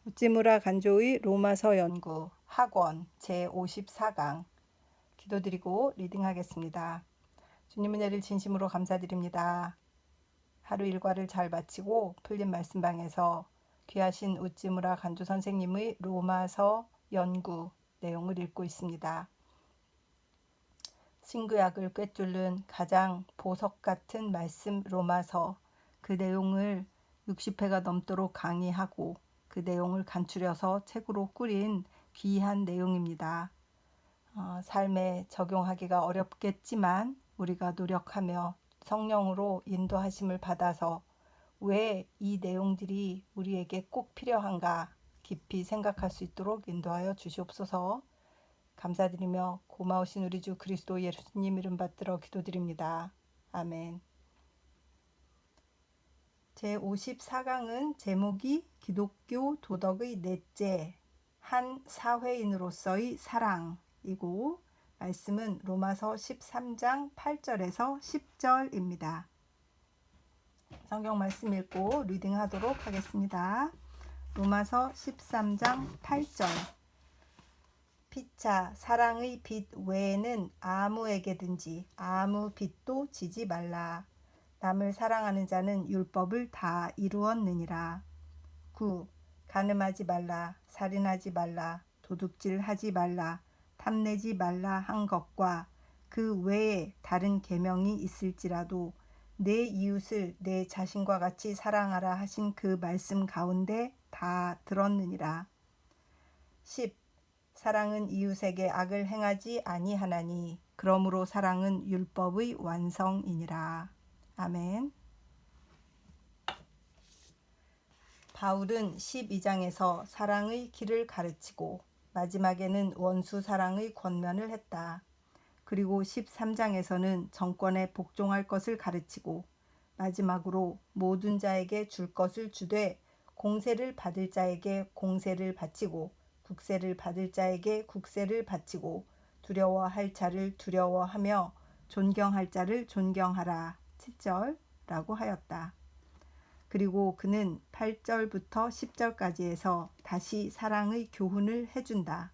우찌무라 간조의 로마서 연구 학원 제54강 기도드리고 리딩하겠습니다. 주님 은혜를 진심으로 감사드립니다. 하루 일과를 잘 마치고 풀린 말씀방에서 귀하신 우찌무라 간조 선생님의 로마서 연구 내용을 읽고 있습니다. 신구약을 꿰뚫는 가장 보석 같은 말씀 로마서, 그 내용을 60회가 넘도록 강의하고 그 내용을 간추려서 책으로 꾸린 귀한 내용입니다. 삶에 적용하기가 어렵겠지만 우리가 노력하며 성령으로 인도하심을 받아서 왜 이 내용들이 우리에게 꼭 필요한가 깊이 생각할 수 있도록 인도하여 주시옵소서. 감사드리며 고마우신 우리 주 그리스도 예수님 이름 받들어 기도드립니다. 아멘. 제54강은 제목이 기독교 도덕의 넷째, 한 사회인으로서의 사랑이고 말씀은 로마서 13장 8절에서 10절입니다. 성경 말씀 읽고 리딩하도록 하겠습니다. 로마서 13장 8절. 피차 사랑의 빛 외에는 아무에게든지 아무 빛도 지지 말라. 남을 사랑하는 자는 율법을 다 이루었느니라. 9. 간음하지 말라, 살인하지 말라, 도둑질하지 말라, 탐내지 말라 한 것과 그 외에 다른 계명이 있을지라도 내 이웃을 내 자신과 같이 사랑하라 하신 그 말씀 가운데 다 들었느니라. 10. 사랑은 이웃에게 악을 행하지 아니하나니 그러므로 사랑은 율법의 완성이니라. 아멘. 바울은 12장에서 사랑의 길을 가르치고 마지막에는 원수 사랑의 권면을 했다. 그리고 13장에서는 정권에 복종할 것을 가르치고 마지막으로 모든 자에게 줄 것을 주되 공세를 받을 자에게 공세를 바치고 국세를 받을 자에게 국세를 바치고 두려워할 자를 두려워하며 존경할 자를 존경하라. 7절라고 하였다. 그리고 그는 8절부터 10절까지 해서 다시 사랑의 교훈을 해준다.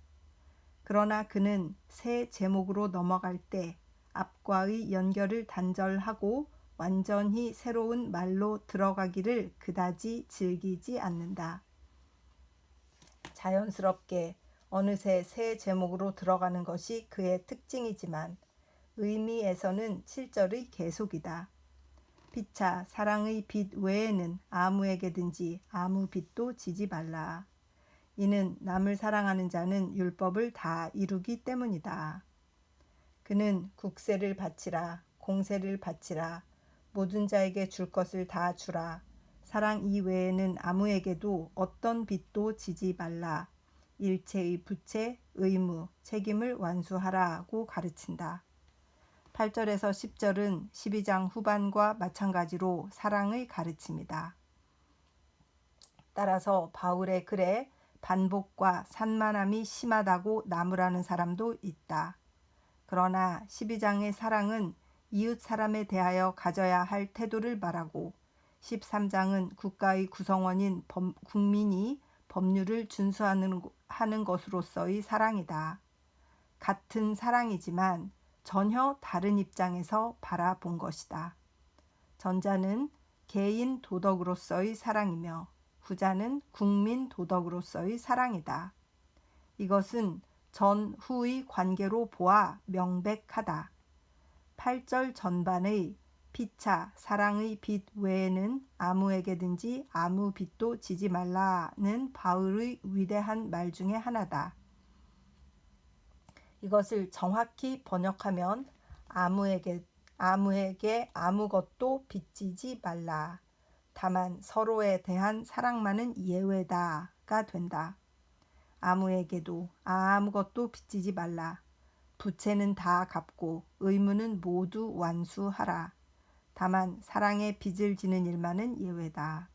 그러나 그는 새 제목으로 넘어갈 때 앞과의 연결을 단절하고 완전히 새로운 말로 들어가기를 그다지 즐기지 않는다. 자연스럽게 어느새 새 제목으로 들어가는 것이 그의 특징이지만 의미에서는 7절의 계속이다. 피차 사랑의 빛 외에는 아무에게든지 아무 빛도 지지 말라. 이는 남을 사랑하는 자는 율법을 다 이루기 때문이다. 그는 국세를 바치라, 공세를 바치라, 모든 자에게 줄 것을 다 주라. 사랑 이외에는 아무에게도 어떤 빚도 지지 말라. 일체의 부채, 의무, 책임을 완수하라고 가르친다. 8절에서 10절은 12장 후반과 마찬가지로 사랑의 가르침이다. 따라서 바울의 글에 반복과 산만함이 심하다고 나무라는 사람도 있다. 그러나 12장의 사랑은 이웃 사람에 대하여 가져야 할 태도를 말하고 13장은 국가의 구성원인 국민이 법률을 준수하는 것으로서의 사랑이다. 같은 사랑이지만 전혀 다른 입장에서 바라본 것이다. 전자는 개인 도덕으로서의 사랑이며 후자는 국민 도덕으로서의 사랑이다. 이것은 전후의 관계로 보아 명백하다. 8절 전반의 피차 사랑의 빛 외에는 아무에게든지 아무 빛도 지지 말라는 바울의 위대한 말 중에 하나다. 이것을 정확히 번역하면 아무에게 아무것도 빚지지 말라. 다만 서로에 대한 사랑만은 예외다가 된다. 아무에게도 아무것도 빚지지 말라. 부채는 다 갚고 의무는 모두 완수하라. 다만 사랑에 빚을 지는 일만은 예외다.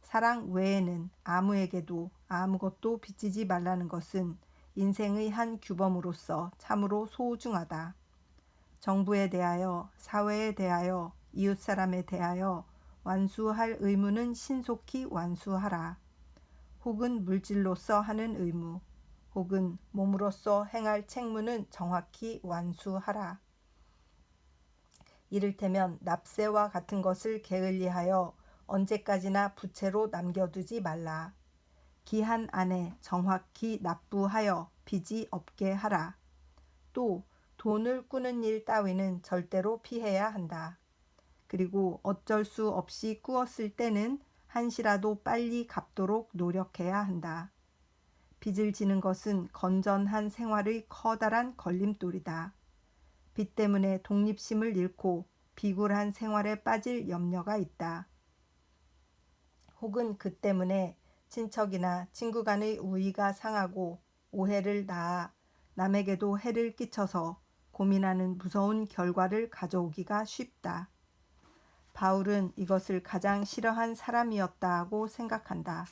사랑 외에는 아무에게도 아무것도 빚지지 말라는 것은 인생의 한 규범으로서 참으로 소중하다. 정부에 대하여, 사회에 대하여, 이웃 사람에 대하여 완수할 의무는 신속히 완수하라. 혹은 물질로서 하는 의무, 혹은 몸으로써 행할 책무는 정확히 완수하라. 이를테면 납세와 같은 것을 게을리하여 언제까지나 부채로 남겨두지 말라. 기한 안에 정확히 납부하여 빚이 없게 하라. 또 돈을 꾸는 일 따위는 절대로 피해야 한다. 그리고 어쩔 수 없이 꾸었을 때는 한시라도 빨리 갚도록 노력해야 한다. 빚을 지는 것은 건전한 생활의 커다란 걸림돌이다. 빚 때문에 독립심을 잃고 비굴한 생활에 빠질 염려가 있다. 혹은 그 때문에 친척이나 친구 간의 우위가 상하고 오해를 낳아 남에게도 해를 끼쳐서 고민하는 무서운 결과를 가져오기가 쉽다. 바울은 이것을 가장 싫어한 사람이었다고 생각한다.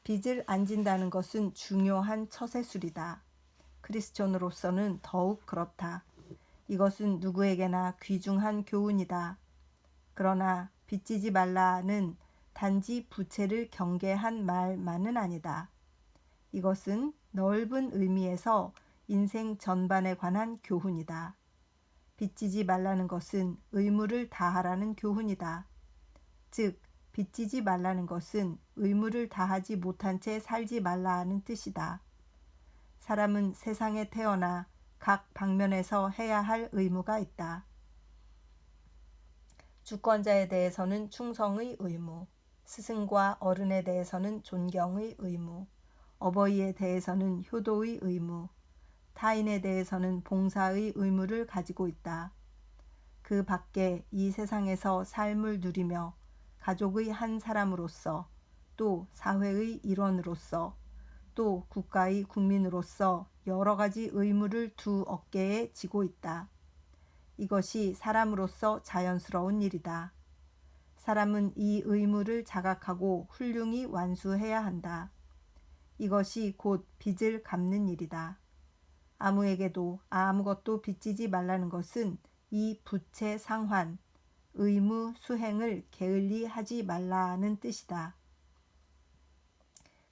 빚을 안 진다는 것은 중요한 처세술이다. 크리스천으로서는 더욱 그렇다. 이것은 누구에게나 귀중한 교훈이다. 그러나 빚지지 말라는 단지 부채를 경계한 말만은 아니다. 이것은 넓은 의미에서 인생 전반에 관한 교훈이다. 빚지지 말라는 것은 의무를 다하라는 교훈이다. 즉, 빚지지 말라는 것은 의무를 다하지 못한 채 살지 말라는 뜻이다. 사람은 세상에 태어나 각 방면에서 해야 할 의무가 있다. 주권자에 대해서는 충성의 의무, 스승과 어른에 대해서는 존경의 의무, 어버이에 대해서는 효도의 의무, 타인에 대해서는 봉사의 의무를 가지고 있다. 그 밖에 이 세상에서 삶을 누리며 가족의 한 사람으로서, 또 사회의 일원으로서, 또 국가의 국민으로서 여러 가지 의무를 두 어깨에 지고 있다. 이것이 사람으로서 자연스러운 일이다. 사람은 이 의무를 자각하고 훌륭히 완수해야 한다. 이것이 곧 빚을 갚는 일이다. 아무에게도 아무것도 빚지지 말라는 것은 이 부채 상환, 의무 수행을 게을리 하지 말라는 뜻이다.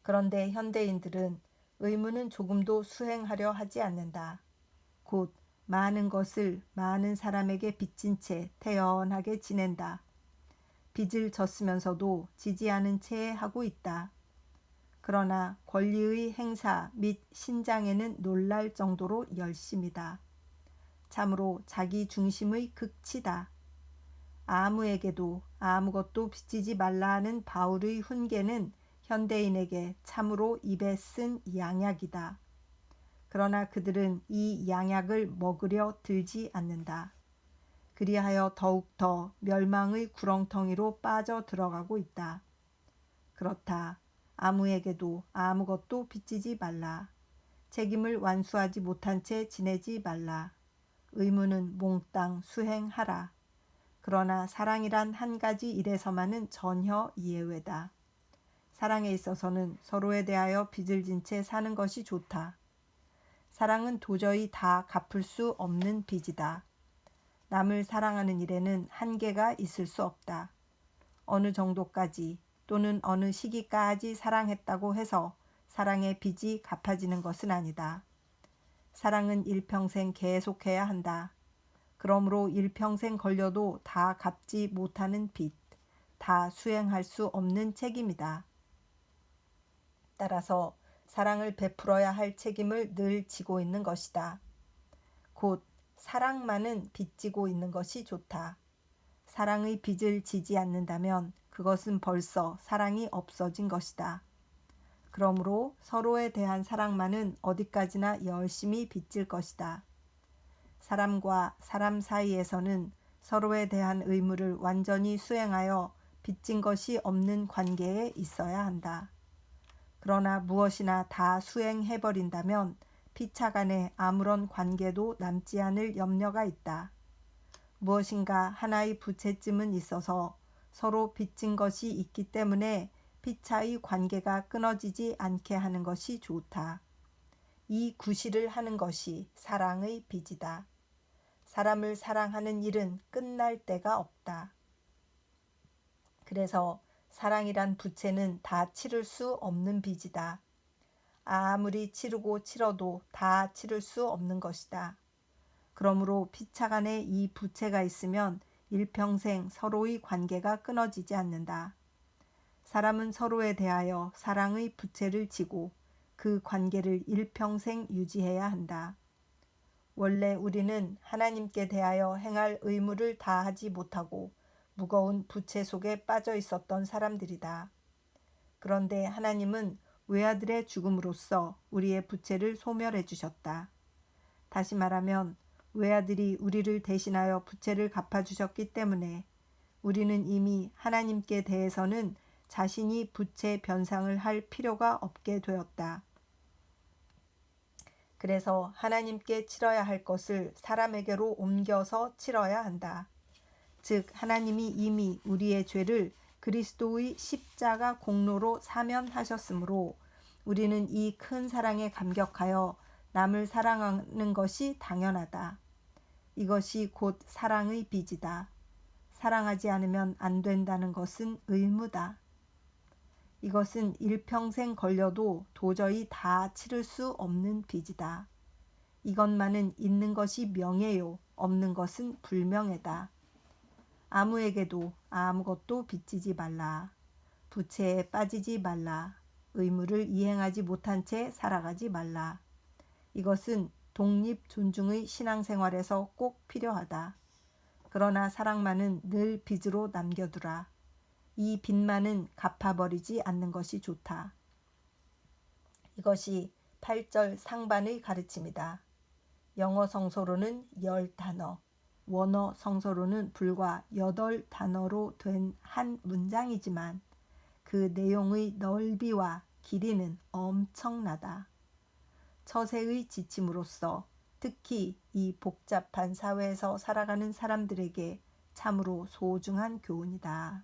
그런데 현대인들은 의무는 조금도 수행하려 하지 않는다. 곧 많은 것을 많은 사람에게 빚진 채 태연하게 지낸다. 빚을 졌으면서도 지지 않은 채 하고 있다. 그러나 권리의 행사 및 신장에는 놀랄 정도로 열심이다. 참으로 자기 중심의 극치다. 아무에게도 아무것도 빚지지 말라는 바울의 훈계는 현대인에게 참으로 입에 쓴 양약이다. 그러나 그들은 이 양약을 먹으려 들지 않는다. 그리하여 더욱더 멸망의 구렁텅이로 빠져 들어가고 있다. 그렇다. 아무에게도 아무것도 빚지지 말라. 책임을 완수하지 못한 채 지내지 말라. 의무는 몽땅 수행하라. 그러나 사랑이란 한 가지 일에서만은 전혀 예외다. 사랑에 있어서는 서로에 대하여 빚을 진 채 사는 것이 좋다. 사랑은 도저히 다 갚을 수 없는 빚이다. 남을 사랑하는 일에는 한계가 있을 수 없다. 어느 정도까지 또는 어느 시기까지 사랑했다고 해서 사랑의 빚이 갚아지는 것은 아니다. 사랑은 일평생 계속해야 한다. 그러므로 일평생 걸려도 다 갚지 못하는 빚, 다 수행할 수 없는 책임이다. 따라서 사랑을 베풀어야 할 책임을 늘 지고 있는 것이다. 곧 사랑만은 빚지고 있는 것이 좋다. 사랑의 빚을 지지 않는다면 그것은 벌써 사랑이 없어진 것이다. 그러므로 서로에 대한 사랑만은 어디까지나 열심히 빚질 것이다. 사람과 사람 사이에서는 서로에 대한 의무를 완전히 수행하여 빚진 것이 없는 관계에 있어야 한다. 그러나 무엇이나 다 수행해버린다면 피차 간에 아무런 관계도 남지 않을 염려가 있다. 무엇인가 하나의 부채쯤은 있어서 서로 빚진 것이 있기 때문에 피차의 관계가 끊어지지 않게 하는 것이 좋다. 이 구실을 하는 것이 사랑의 빚이다. 사람을 사랑하는 일은 끝날 데가 없다. 그래서 사랑이란 부채는 다 치를 수 없는 빚이다. 아무리 치르고 치러도 다 치를 수 없는 것이다. 그러므로 피차간에 이 부채가 있으면 일평생 서로의 관계가 끊어지지 않는다. 사람은 서로에 대하여 사랑의 부채를 지고 그 관계를 일평생 유지해야 한다. 원래 우리는 하나님께 대하여 행할 의무를 다하지 못하고 무거운 부채 속에 빠져 있었던 사람들이다. 그런데 하나님은 외아들의 죽음으로써 우리의 부채를 소멸해 주셨다. 다시 말하면 외아들이 우리를 대신하여 부채를 갚아주셨기 때문에 우리는 이미 하나님께 대해서는 자신이 부채 변상을 할 필요가 없게 되었다. 그래서 하나님께 치러야 할 것을 사람에게로 옮겨서 치러야 한다. 즉 하나님이 이미 우리의 죄를 그리스도의 십자가 공로로 사면하셨으므로 우리는 이 큰 사랑에 감격하여 남을 사랑하는 것이 당연하다. 이것이 곧 사랑의 빚이다. 사랑하지 않으면 안 된다는 것은 의무다. 이것은 일평생 걸려도 도저히 다 치를 수 없는 빚이다. 이것만은 있는 것이 명예요. 없는 것은 불명예다. 아무에게도 아무것도 빚지지 말라. 부채에 빠지지 말라. 의무를 이행하지 못한 채 살아가지 말라. 이것은 독립 존중의 신앙생활에서 꼭 필요하다. 그러나 사랑만은 늘 빚으로 남겨두라. 이 빚만은 갚아버리지 않는 것이 좋다. 이것이 8절 상반의 가르침이다. 영어 성서로는 10단어, 원어 성서로는 불과 8단어로 된 한 문장이지만 그 내용의 넓이와 길이는 엄청나다. 처세의 지침으로서 특히 이 복잡한 사회에서 살아가는 사람들에게 참으로 소중한 교훈이다.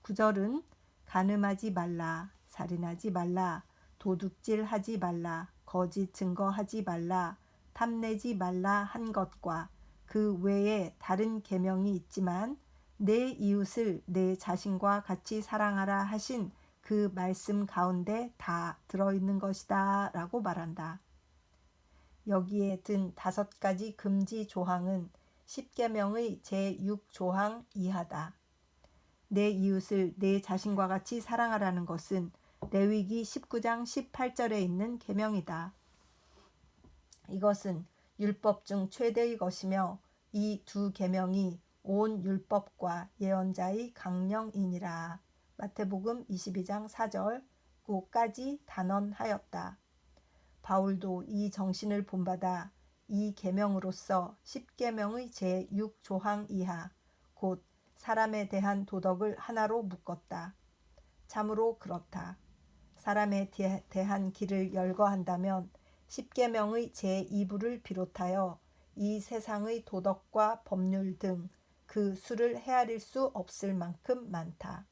9절은 간음하지 말라, 살인하지 말라, 도둑질하지 말라, 거짓 증거하지 말라, 탐내지 말라 한 것과 그 외에 다른 계명이 있지만 내 이웃을 내 자신과 같이 사랑하라 하신 그 말씀 가운데 다 들어있는 것이다 라고 말한다. 여기에 든 5가지 금지 조항은 10계명의 제6조항 이하다. 내 이웃을 내 자신과 같이 사랑하라는 것은 레위기 19장 18절에 있는 계명이다. 이것은 율법 중 최대의 것이며 이 2계명이 온 율법과 예언자의 강령이니라. 마태복음 22장 4절 고까지 단언하였다. 바울도 이 정신을 본받아 이 계명으로서 10계명의 제6조항 이하 곧 사람에 대한 도덕을 하나로 묶었다. 참으로 그렇다. 사람에 대한 길을 열거한다면 10계명의 제2부를 비롯하여 이 세상의 도덕과 법률 등 그 수를 헤아릴 수 없을 만큼 많다.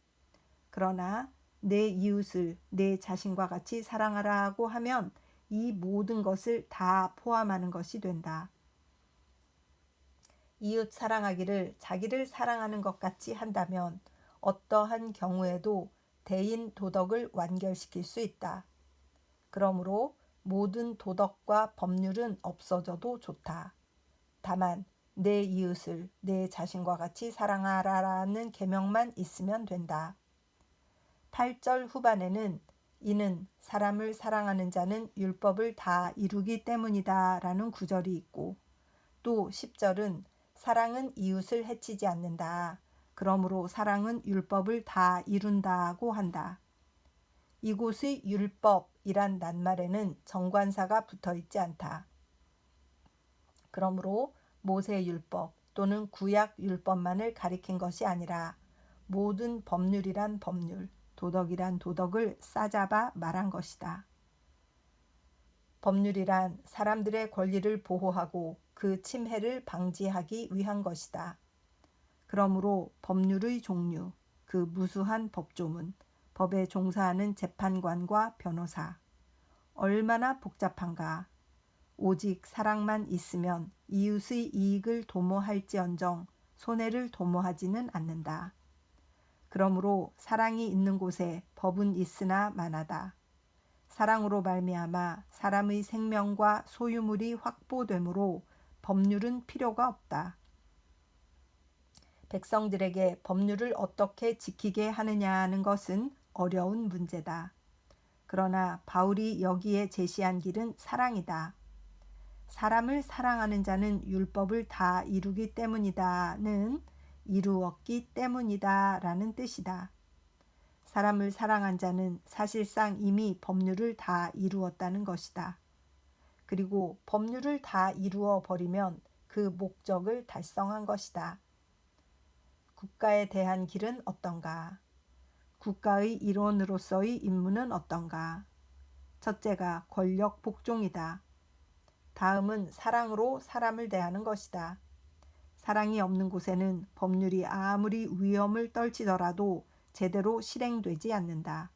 그러나 내 이웃을 내 자신과 같이 사랑하라고 하면 이 모든 것을 다 포함하는 것이 된다. 이웃 사랑하기를 자기를 사랑하는 것 같이 한다면 어떠한 경우에도 대인 도덕을 완결시킬 수 있다. 그러므로 모든 도덕과 법률은 없어져도 좋다. 다만 내 이웃을 내 자신과 같이 사랑하라라는 계명만 있으면 된다. 8절 후반에는 이는 사람을 사랑하는 자는 율법을 다 이루기 때문이다 라는 구절이 있고 또 10절은 사랑은 이웃을 해치지 않는다. 그러므로 사랑은 율법을 다 이룬다고 한다. 이곳의 율법이란 낱말에는 정관사가 붙어 있지 않다. 그러므로 모세율법 또는 구약율법만을 가리킨 것이 아니라 모든 법률이란 법률, 도덕이란 도덕을 싸잡아 말한 것이다. 법률이란 사람들의 권리를 보호하고 그 침해를 방지하기 위한 것이다. 그러므로 법률의 종류, 그 무수한 법조문, 법에 종사하는 재판관과 변호사, 얼마나 복잡한가. 오직 사랑만 있으면 이웃의 이익을 도모할지언정 손해를 도모하지는 않는다. 그러므로 사랑이 있는 곳에 법은 있으나 만하다. 사랑으로 말미암아 사람의 생명과 소유물이 확보되므로 법률은 필요가 없다. 백성들에게 법률을 어떻게 지키게 하느냐는 것은 어려운 문제다. 그러나 바울이 여기에 제시한 길은 사랑이다. 사람을 사랑하는 자는 율법을 다 이루기 때문이다는 이루었기 때문이다라는 뜻이다. 사람을 사랑한 자는 사실상 이미 법률을 다 이루었다는 것이다. 그리고 법률을 다 이루어 버리면 그 목적을 달성한 것이다. 국가에 대한 길은 어떤가? 국가의 일원으로서의 임무는 어떤가? 첫째가 권력 복종이다. 다음은 사랑으로 사람을 대하는 것이다. 사랑이 없는 곳에는 법률이 아무리 위험을 떨치더라도 제대로 실행되지 않는다.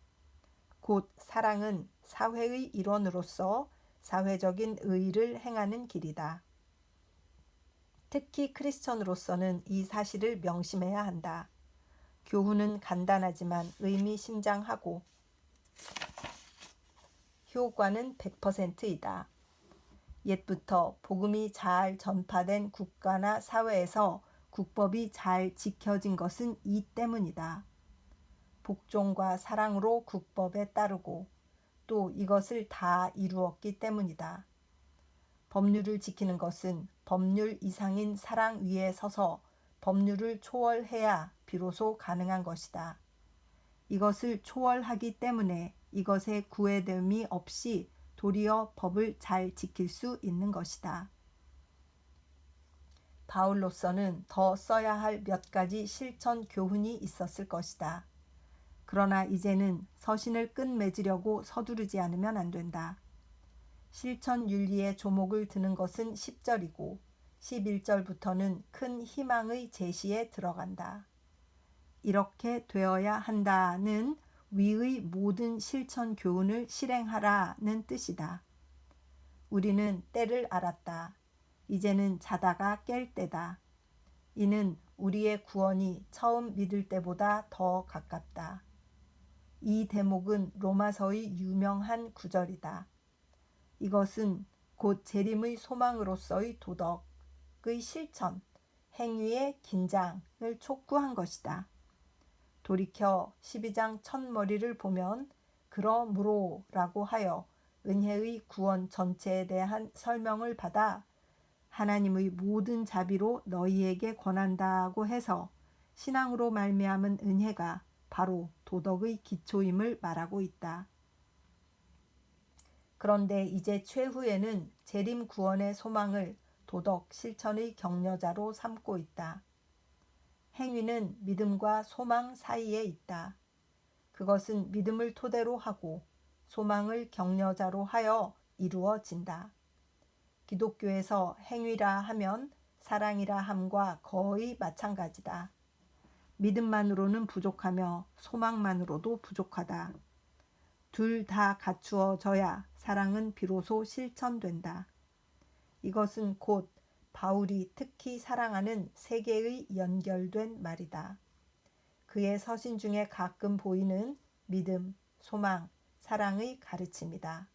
곧 사랑은 사회의 일원으로서 사회적인 의의를 행하는 길이다. 특히 크리스천으로서는 이 사실을 명심해야 한다. 교훈은 간단하지만 의미심장하고 효과는 100%이다. 옛부터 복음이 잘 전파된 국가나 사회에서 국법이 잘 지켜진 것은 이 때문이다. 복종과 사랑으로 국법에 따르고 또 이것을 다 이루었기 때문이다. 법률을 지키는 것은 법률 이상인 사랑 위에 서서 법률을 초월해야 비로소 가능한 것이다. 이것을 초월하기 때문에 이것에 구애됨이 없이 도리어 법을 잘 지킬 수 있는 것이다. 바울로서는 더 써야 할 몇 가지 실천 교훈이 있었을 것이다. 그러나 이제는 서신을 끝맺으려고 서두르지 않으면 안 된다. 실천 윤리의 조목을 드는 것은 10절이고 11절부터는 큰 희망의 제시에 들어간다. 이렇게 되어야 한다는 위의 모든 실천 교훈을 실행하라는 뜻이다. 우리는 때를 알았다. 이제는 자다가 깰 때다. 이는 우리의 구원이 처음 믿을 때보다 더 가깝다. 이 대목은 로마서의 유명한 구절이다. 이것은 곧 재림의 소망으로서의 도덕의 실천, 행위의 긴장을 촉구한 것이다. 돌이켜 12장 첫머리를 보면 그러므로 라고 하여 은혜의 구원 전체에 대한 설명을 받아 하나님의 모든 자비로 너희에게 권한다고 해서 신앙으로 말미암은 은혜가 바로 도덕의 기초임을 말하고 있다. 그런데 이제 최후에는 재림 구원의 소망을 도덕 실천의 격려자로 삼고 있다. 행위는 믿음과 소망 사이에 있다. 그것은 믿음을 토대로 하고 소망을 격려자로 하여 이루어진다. 기독교에서 행위라 하면 사랑이라 함과 거의 마찬가지다. 믿음만으로는 부족하며 소망만으로도 부족하다. 둘 다 갖추어져야 사랑은 비로소 실천된다. 이것은 곧 바울이 특히 사랑하는 세 개의 연결된 말이다. 그의 서신 중에 가끔 보이는 믿음, 소망, 사랑의 가르침이다.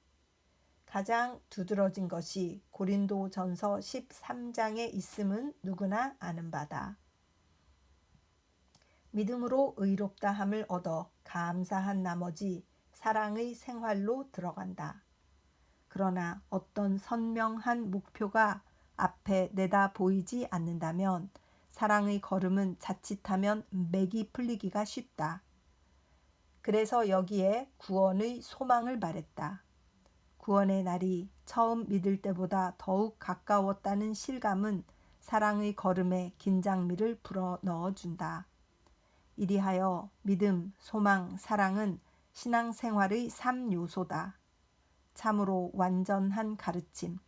가장 두드러진 것이 고린도전서 13장에 있음은 누구나 아는 바다. 믿음으로 의롭다함을 얻어 감사한 나머지 사랑의 생활로 들어간다. 그러나 어떤 선명한 목표가 앞에 내다 보이지 않는다면 사랑의 걸음은 자칫하면 맥이 풀리기가 쉽다. 그래서 여기에 구원의 소망을 말했다. 구원의 날이 처음 믿을 때보다 더욱 가까웠다는 실감은 사랑의 걸음에 긴장미를 불어넣어준다. 이리하여 믿음, 소망, 사랑은 신앙생활의 3요소다. 참으로 완전한 가르침,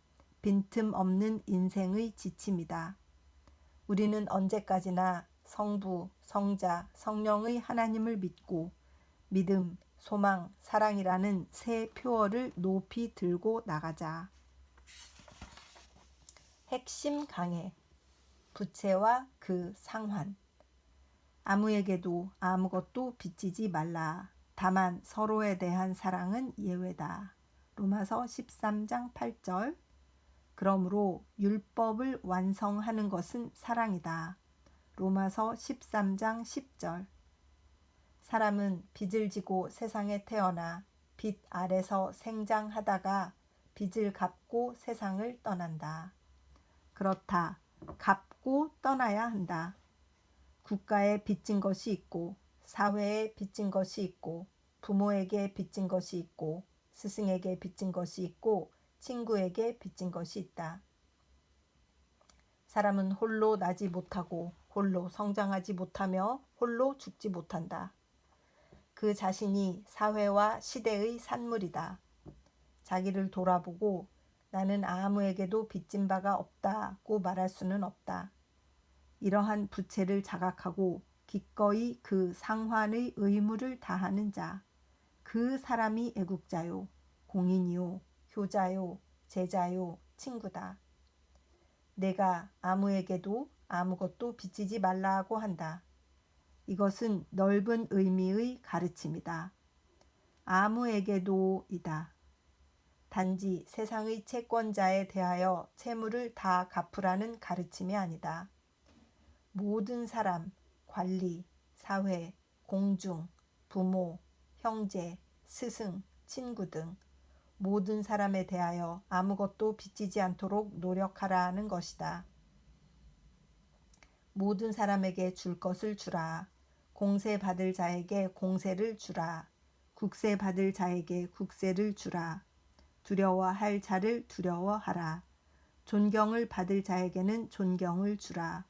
빈틈없는 인생의 지침이다. 우리는 언제까지나 성부, 성자, 성령의 하나님을 믿고 믿음, 소망, 사랑이라는 세 표어를 높이 들고 나가자. 핵심 강해, 부채와 그 상환. 아무에게도 아무것도 빚지지 말라. 다만 서로에 대한 사랑은 예외다. 로마서 13장 8절. 그러므로 율법을 완성하는 것은 사랑이다. 로마서 13장 10절. 사람은 빚을 지고 세상에 태어나 빚 아래서 생장하다가 빚을 갚고 세상을 떠난다. 그렇다. 갚고 떠나야 한다. 국가에 빚진 것이 있고, 사회에 빚진 것이 있고, 부모에게 빚진 것이 있고, 스승에게 빚진 것이 있고, 친구에게 빚진 것이 있다. 사람은 홀로 나지 못하고 홀로 성장하지 못하며 홀로 죽지 못한다. 그 자신이 사회와 시대의 산물이다. 자기를 돌아보고 나는 아무에게도 빚진 바가 없다고 말할 수는 없다. 이러한 부채를 자각하고 기꺼이 그 상환의 의무를 다하는 자, 그 사람이 애국자요, 공인이요, 효자요, 제자요, 친구다. 내가 아무에게도 아무것도 빚지지 말라고 한다. 이것은 넓은 의미의 가르침이다. 아무에게도이다. 단지 세상의 채권자에 대하여 채무를 다 갚으라는 가르침이 아니다. 모든 사람, 관리, 사회, 공중, 부모, 형제, 스승, 친구 등 모든 사람에 대하여 아무것도 빚지지 않도록 노력하라는 것이다. 모든 사람에게 줄 것을 주라. 공세 받을 자에게 공세를 주라. 국세 받을 자에게 국세를 주라. 두려워할 자를 두려워하라. 존경을 받을 자에게는 존경을 주라.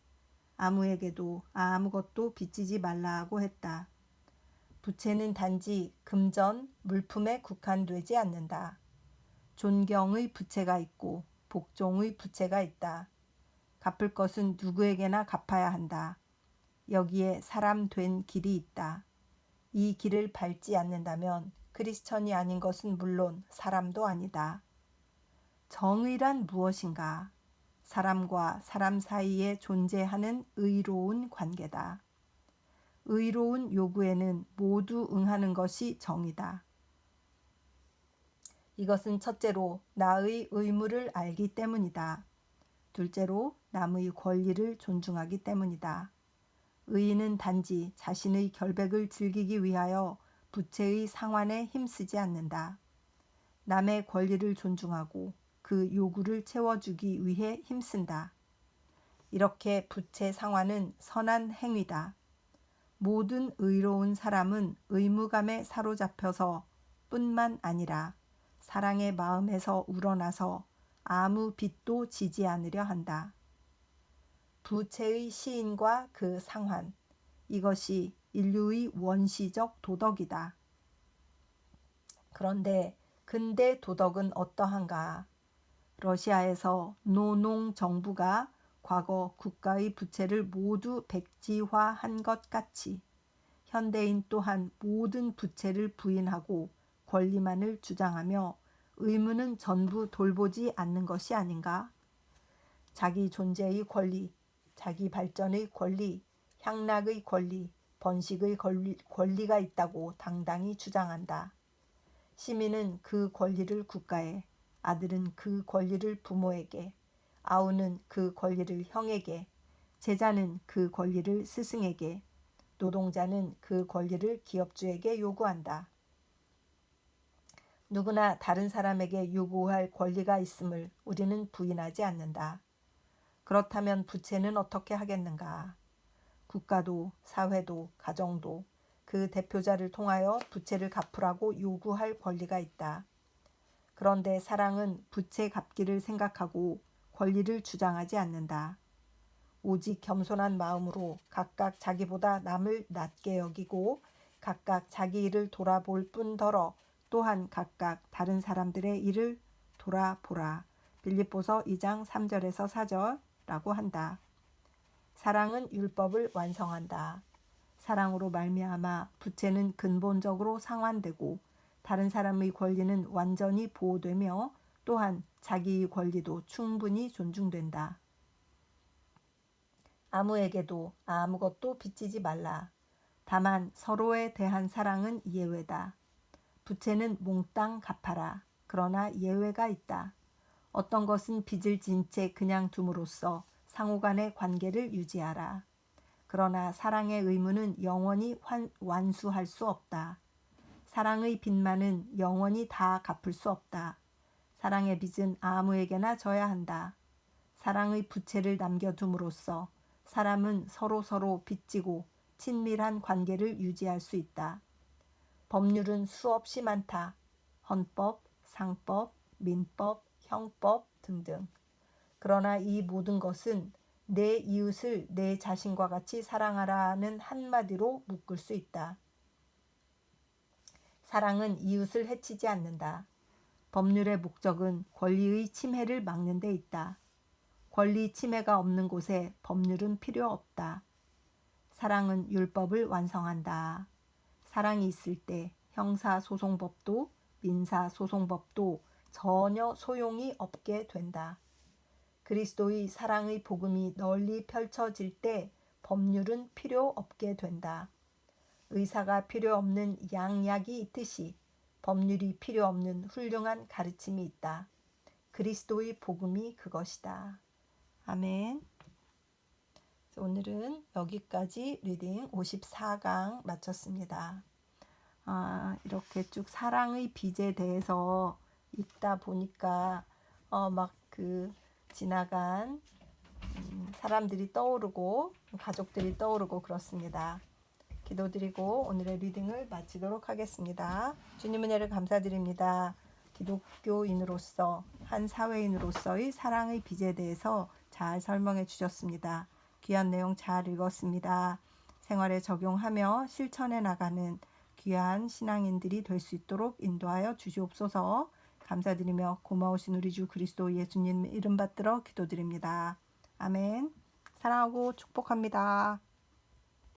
아무에게도 아무것도 빚지지 말라고 했다. 부채는 단지 금전, 물품에 국한되지 않는다. 존경의 부채가 있고 복종의 부채가 있다. 갚을 것은 누구에게나 갚아야 한다. 여기에 사람 된 길이 있다. 이 길을 밟지 않는다면 크리스천이 아닌 것은 물론 사람도 아니다. 정의란 무엇인가? 사람과 사람 사이에 존재하는 의로운 관계다. 의로운 요구에는 모두 응하는 것이 정의다. 이것은 첫째로 나의 의무를 알기 때문이다. 둘째로 남의 권리를 존중하기 때문이다. 의인은 단지 자신의 결백을 즐기기 위하여 부채의 상환에 힘쓰지 않는다. 남의 권리를 존중하고 그 요구를 채워주기 위해 힘쓴다. 이렇게 부채 상환은 선한 행위다. 모든 의로운 사람은 의무감에 사로잡혀서 뿐만 아니라 사랑의 마음에서 우러나서 아무 빚도 지지 않으려 한다. 부채의 시인과 그 상환, 이것이 인류의 원시적 도덕이다. 그런데 근대 도덕은 어떠한가? 러시아에서 노농 정부가 과거 국가의 부채를 모두 백지화한 것 같이 현대인 또한 모든 부채를 부인하고 권리만을 주장하며 의무는 전부 돌보지 않는 것이 아닌가? 자기 존재의 권리, 자기 발전의 권리, 향락의 권리, 번식의 권리가 있다고 당당히 주장한다. 시민은 그 권리를 국가에, 아들은 그 권리를 부모에게, 아우는 그 권리를 형에게, 제자는 그 권리를 스승에게, 노동자는 그 권리를 기업주에게 요구한다. 누구나 다른 사람에게 요구할 권리가 있음을 우리는 부인하지 않는다. 그렇다면 부채는 어떻게 하겠는가? 국가도, 사회도, 가정도 그 대표자를 통하여 부채를 갚으라고 요구할 권리가 있다. 그런데 사랑은 부채 갚기를 생각하고 권리를 주장하지 않는다. 오직 겸손한 마음으로 각각 자기보다 남을 낮게 여기고 각각 자기 일을 돌아볼 뿐더러 또한 각각 다른 사람들의 일을 돌아보라. 빌립보서 2장 3절에서 4절라고 한다. 사랑은 율법을 완성한다. 사랑으로 말미암아 부채는 근본적으로 상환되고 다른 사람의 권리는 완전히 보호되며 또한 자기의 권리도 충분히 존중된다. 아무에게도 아무것도 빚지지 말라. 다만 서로에 대한 사랑은 예외다. 부채는 몽땅 갚아라. 그러나 예외가 있다. 어떤 것은 빚을 진 채 그냥 둠으로써 상호간의 관계를 유지하라. 그러나 사랑의 의무는 영원히 완수할 수 없다. 사랑의 빚만은 영원히 다 갚을 수 없다. 사랑의 빚은 아무에게나 져야 한다. 사랑의 부채를 남겨둠으로써 사람은 서로 빚지고 친밀한 관계를 유지할 수 있다. 법률은 수없이 많다. 헌법, 상법, 민법, 형법 등등. 그러나 이 모든 것은 내 이웃을 내 자신과 같이 사랑하라는 한마디로 묶을 수 있다. 사랑은 이웃을 해치지 않는다. 법률의 목적은 권리의 침해를 막는 데 있다. 권리 침해가 없는 곳에 법률은 필요 없다. 사랑은 율법을 완성한다. 사랑이 있을 때 형사소송법도 민사소송법도 전혀 소용이 없게 된다. 그리스도의 사랑의 복음이 널리 펼쳐질 때 법률은 필요 없게 된다. 의사가 필요 없는 양약이 있듯이 법률이 필요 없는 훌륭한 가르침이 있다. 그리스도의 복음이 그것이다. 아멘. 오늘은 여기까지 리딩 54강 마쳤습니다. 이렇게 쭉 사랑의 빚에 대해서 읽다 보니까 지나간 사람들이 떠오르고 가족들이 떠오르고 그렇습니다. 기도드리고 오늘의 리딩을 마치도록 하겠습니다. 주님 은혜를 감사드립니다. 기독교인으로서 한 사회인으로서의 사랑의 빚에 대해서 잘 설명해 주셨습니다. 귀한 내용 잘 읽었습니다. 생활에 적용하며 실천해 나가는 귀한 신앙인들이 될 수 있도록 인도하여 주시옵소서. 감사드리며 고마우신 우리 주 그리스도 예수님 이름 받들어 기도드립니다. 아멘. 사랑하고 축복합니다.